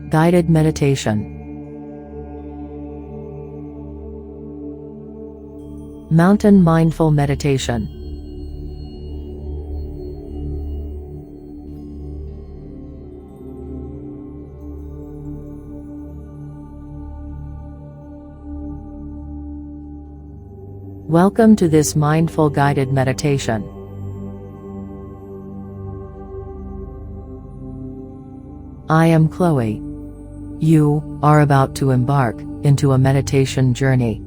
Guided meditation. Mountain mindful meditation. Welcome to this mindful guided meditation. I am Chloe. You are about to embark into a meditation journey.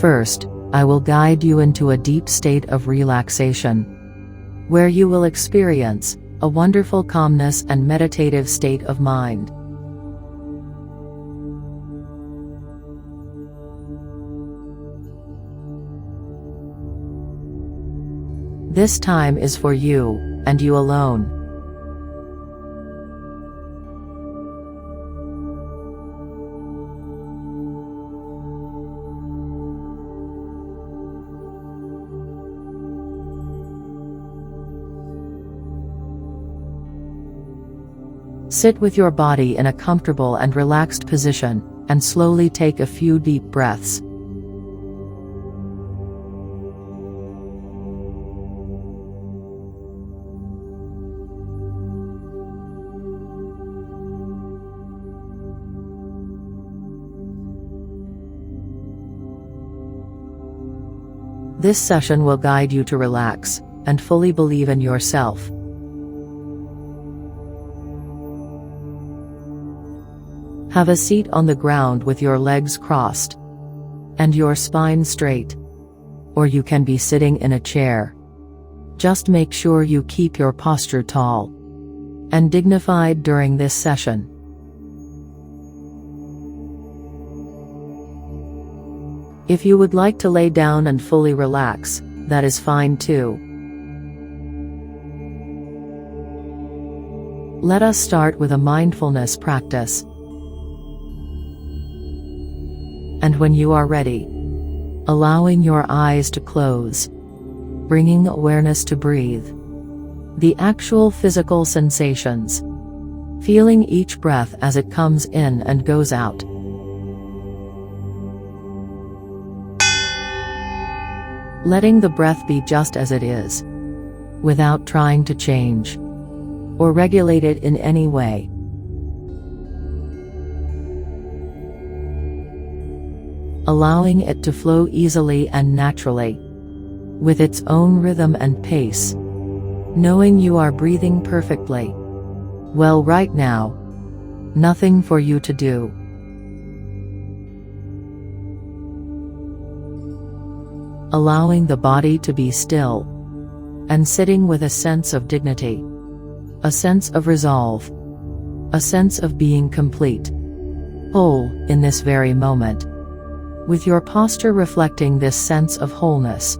First, I will guide you into a deep state of relaxation, where you will experience a wonderful calmness and meditative state of mind. This time is for you, and you alone. Sit with your body in a comfortable and relaxed position, and slowly take a few deep breaths. This session will guide you to relax and fully believe in yourself. Have a seat on the ground with your legs crossed and your spine straight, or you can be sitting in a chair. Just make sure you keep your posture tall and dignified during this session. If you would like to lay down and fully relax, that is fine too. Let us start with a mindfulness practice. And when you are ready, allowing your eyes to close, bringing awareness to breathe, the actual physical sensations, feeling each breath as it comes in and goes out. Letting the breath be just as it is, without trying to change or regulate it in any way. Allowing it to flow easily and naturally, with its own rhythm and pace, knowing you are breathing perfectly well right now. Nothing for you to do. Allowing the body to be still, and sitting with a sense of dignity, a sense of resolve, a sense of being complete, whole, in this very moment, with your posture reflecting this sense of wholeness.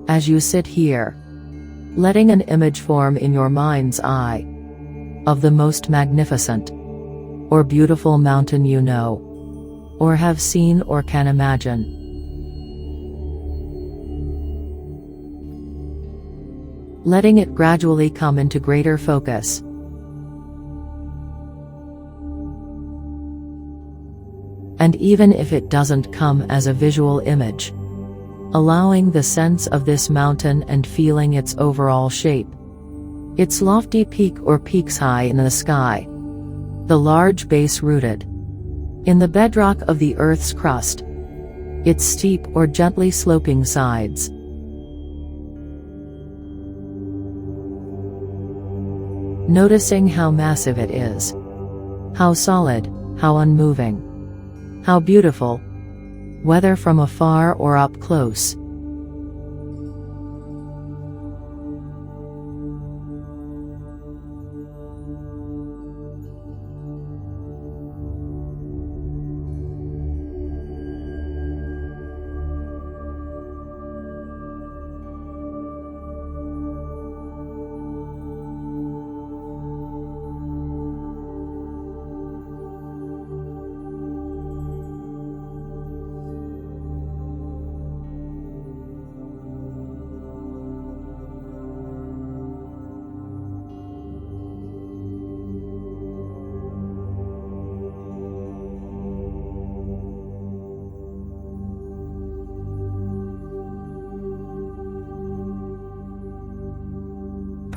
As you sit here, letting an image form in your mind's eye of the most magnificent or beautiful mountain you know, or have seen or can imagine. Letting it gradually come into greater focus. And even if it doesn't come as a visual image, allowing the sense of this mountain and feeling its overall shape. Its lofty peak or peaks high in the sky. The large base rooted in the bedrock of the Earth's crust. Its steep or gently sloping sides. Noticing how massive it is. How solid, how unmoving. How beautiful, whether from afar or up close.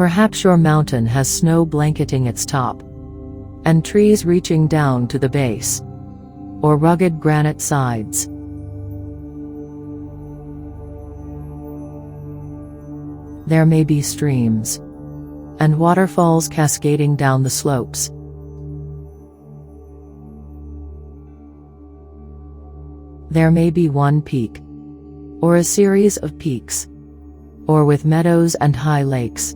Perhaps your mountain has snow blanketing its top, and trees reaching down to the base, or rugged granite sides. There may be streams and waterfalls cascading down the slopes. There may be one peak, or a series of peaks, or with meadows and high lakes.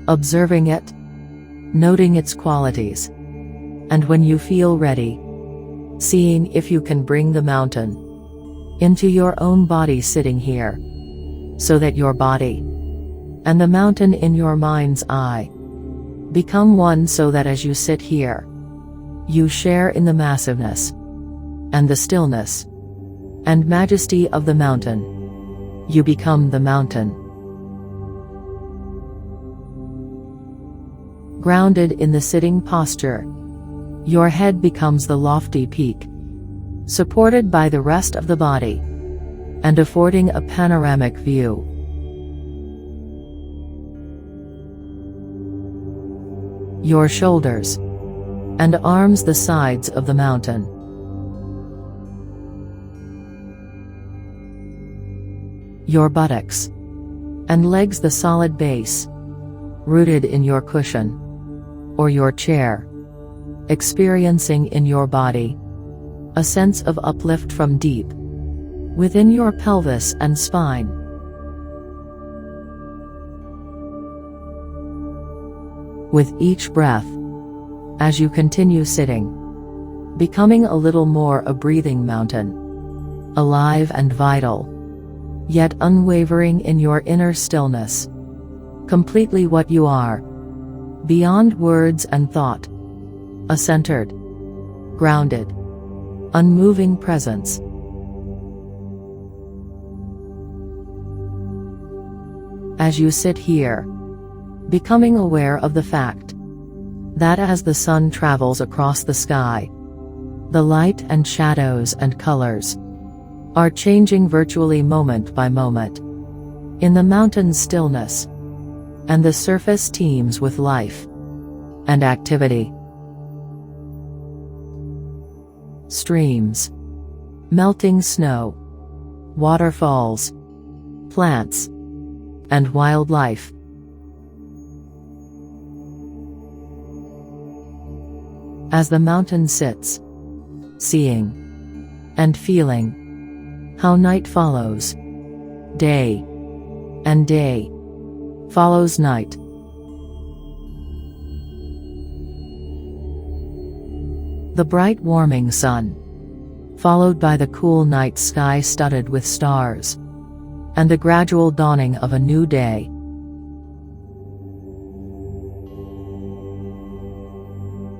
Observing it, noting its qualities, and when you feel ready, seeing if you can bring the mountain into your own body sitting here, so that your body and the mountain in your mind's eye become one, so that as you sit here, you share in the massiveness and the stillness and majesty of the mountain. You become the mountain. Grounded in the sitting posture, your head becomes the lofty peak, supported by the rest of the body, and affording a panoramic view. Your shoulders and arms the sides of the mountain. Your buttocks and legs the solid base, rooted in your cushion or your chair, experiencing in your body a sense of uplift from deep within your pelvis and spine. With each breath, as you continue sitting, becoming a little more a breathing mountain, alive and vital, yet unwavering in your inner stillness, completely what you are, beyond words and thought, a centered, grounded, unmoving presence. As you sit here, becoming aware of the fact that as the sun travels across the sky, the light and shadows and colors are changing virtually moment by moment in the mountain's stillness, and the surface teems with life and activity. Streams, melting snow, waterfalls, plants, and wildlife. As the mountain sits, seeing and feeling how night follows day, and day follows night. The bright warming sun, followed by the cool night sky studded with stars, and the gradual dawning of a new day.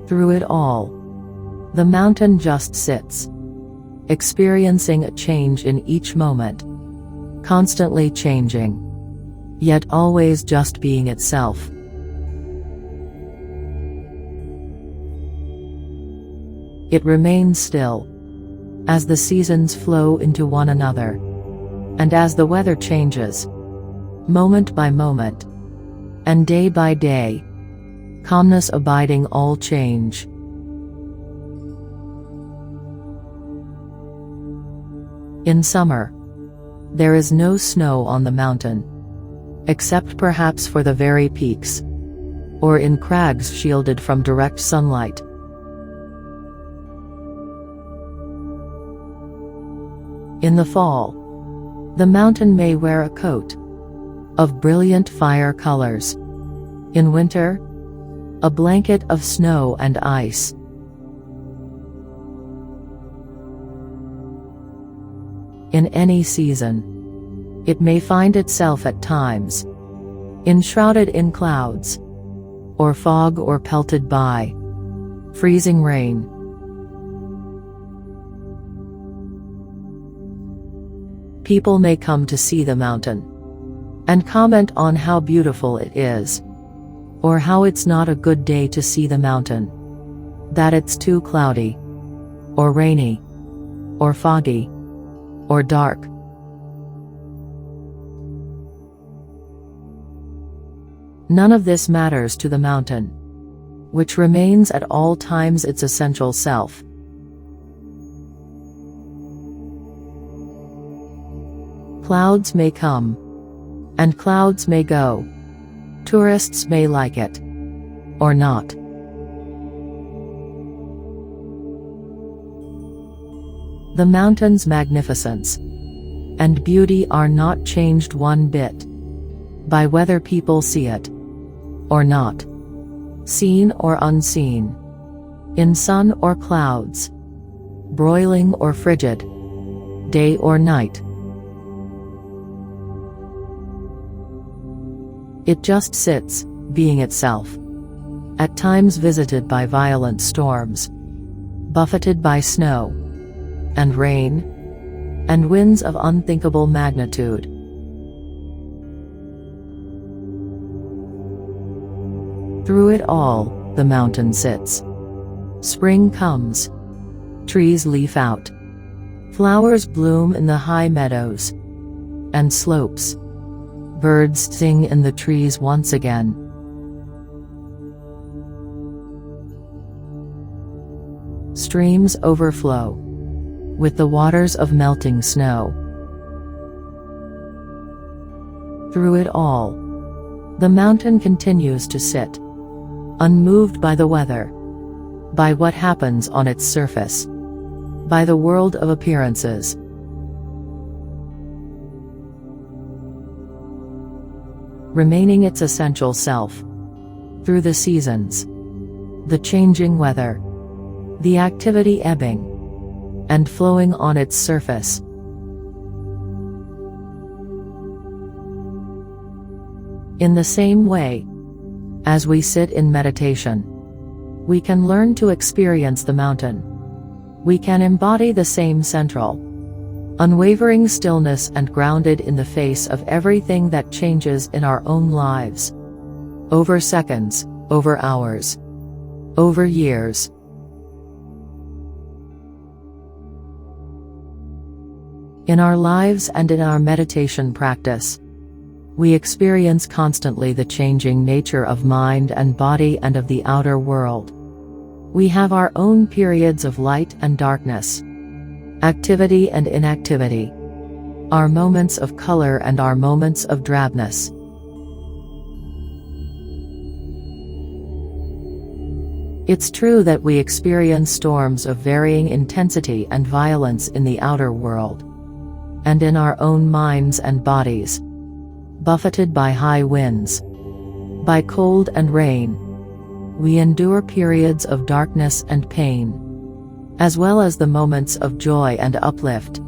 Through it all, the mountain just sits, experiencing a change in each moment, constantly changing, yet always just being itself. It remains still, as the seasons flow into one another, and as the weather changes, moment by moment, and day by day, calmness abiding all change. In summer, there is no snow on the mountain, except perhaps for the very peaks, or in crags shielded from direct sunlight. In the fall, the mountain may wear a coat of brilliant fire colors. In winter, a blanket of snow and ice. In any season, it may find itself at times enshrouded in clouds, or fog, or pelted by freezing rain. People may come to see the mountain and comment on how beautiful it is, or how it's not a good day to see the mountain, that it's too cloudy, or rainy, or foggy, or dark. None of this matters to the mountain, which remains at all times its essential self. Clouds may come, and clouds may go. Tourists may like it, or not. The mountain's magnificence and beauty are not changed one bit by whether people see it or not, seen or unseen, in sun or clouds, broiling or frigid, day or night. It just sits, being itself, at times visited by violent storms, buffeted by snow and rain, and winds of unthinkable magnitude. Through it all, the mountain sits. Spring comes. Trees leaf out. Flowers bloom in the high meadows and slopes. Birds sing in the trees once again. Streams overflow with the waters of melting snow. Through it all, the mountain continues to sit, unmoved by the weather, by what happens on its surface, by the world of appearances. Remaining its essential self, through the seasons, the changing weather, the activity ebbing and flowing on its surface. In the same way, as we sit in meditation, we can learn to experience the mountain. We can embody the same central, unwavering stillness and grounded in the face of everything that changes in our own lives. Over seconds, over hours, over years. In our lives and in our meditation practice, we experience constantly the changing nature of mind and body and of the outer world. We have our own periods of light and darkness, activity and inactivity, our moments of color and our moments of drabness. It's true that we experience storms of varying intensity and violence in the outer world, and in our own minds and bodies, buffeted by high winds, by cold and rain. We endure periods of darkness and pain, as well as the moments of joy and uplift.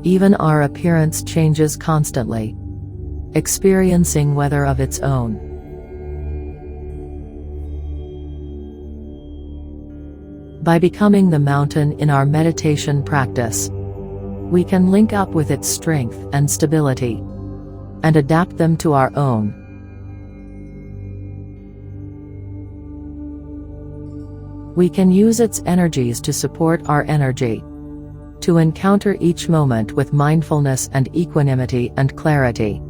Even our appearance changes constantly, experiencing weather of its own. By becoming the mountain in our meditation practice, we can link up with its strength and stability, and adapt them to our own. We can use its energies to support our energy, to encounter each moment with mindfulness and equanimity and clarity.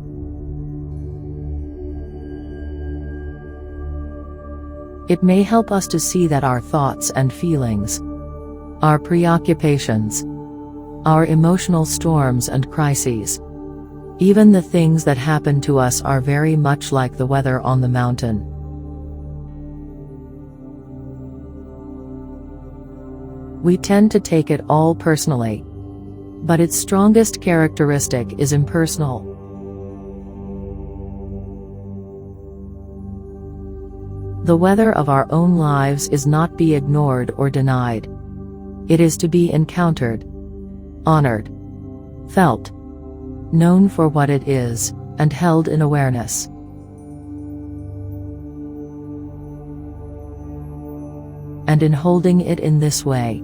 It may help us to see that our thoughts and feelings, our preoccupations, our emotional storms and crises, even the things that happen to us, are very much like the weather on the mountain. We tend to take it all personally, but its strongest characteristic is impersonal. The weather of our own lives is not to be ignored or denied. It is to be encountered, honored, felt, known for what it is, and held in awareness. And in holding it in this way,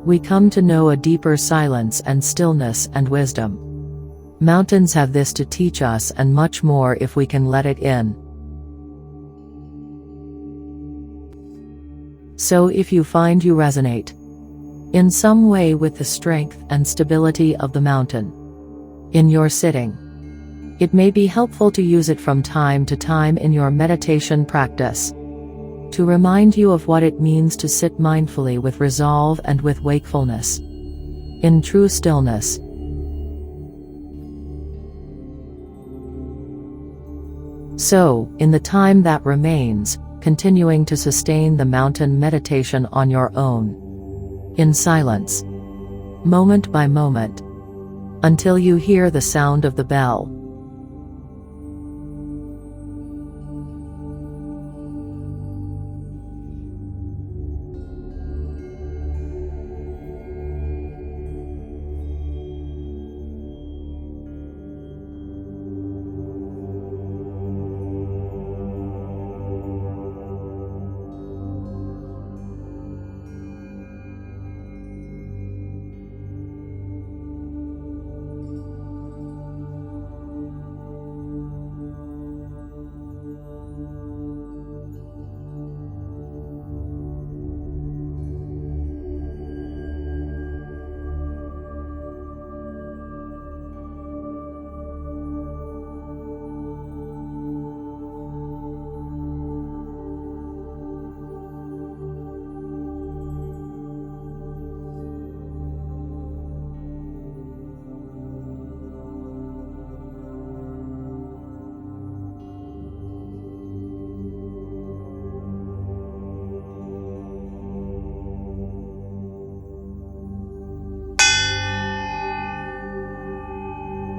we come to know a deeper silence and stillness and wisdom. Mountains have this to teach us and much more if we can let it in. So if you find you resonate in some way with the strength and stability of the mountain in your sitting, it may be helpful to use it from time to time in your meditation practice, to remind you of what it means to sit mindfully with resolve and with wakefulness, in true stillness. So, in the time that remains, continuing to sustain the mountain meditation on your own, in silence, moment by moment, until you hear the sound of the bell.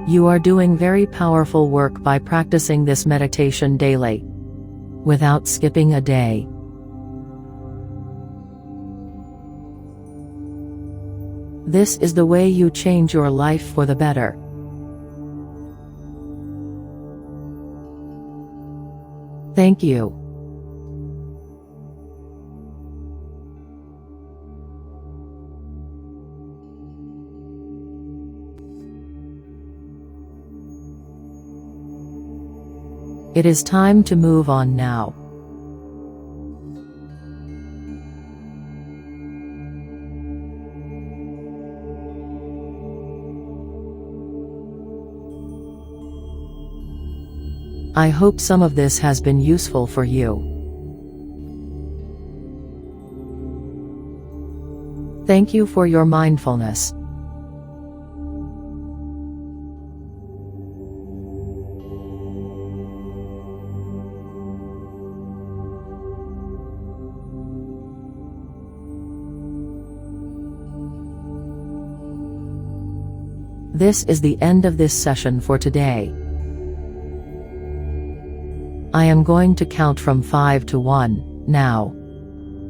You are doing very powerful work by practicing this meditation daily, without skipping a day. This is the way you change your life for the better. Thank you. It is time to move on now. I hope some of this has been useful for you. Thank you for your mindfulness. This is the end of this session for today. I am going to count from 5 to 1, now.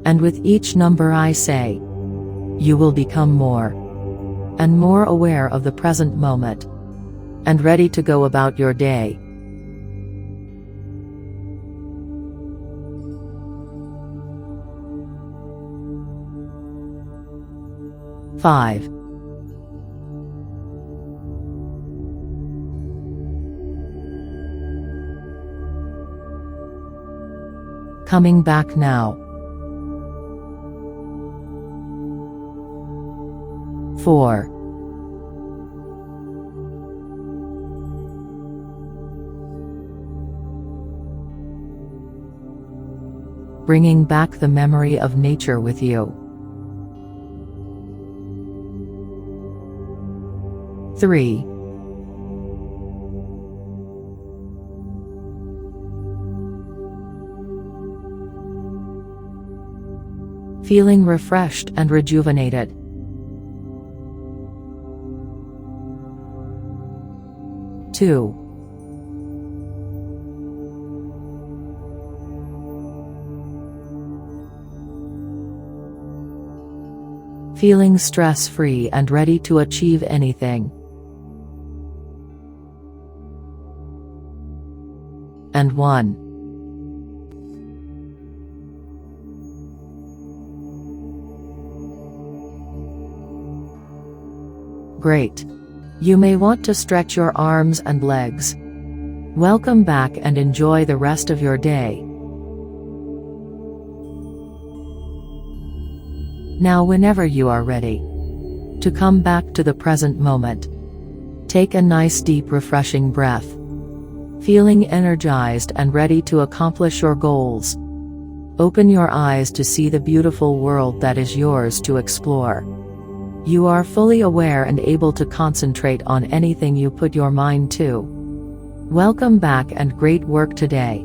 And with each number I say, you will become more and more aware of the present moment, and ready to go about your day. Five. Coming back now. 4. Bringing back the memory of nature with you. 3. Feeling refreshed and rejuvenated. 2. Feeling stress-free and ready to achieve anything. And 1. Great. You may want to stretch your arms and legs. Welcome back and enjoy the rest of your day. Now, whenever you are ready to come back to the present moment, take a nice deep refreshing breath. Feeling energized and ready to accomplish your goals. Open your eyes to see the beautiful world that is yours to explore. You are fully aware and able to concentrate on anything you put your mind to. Welcome back and great work today.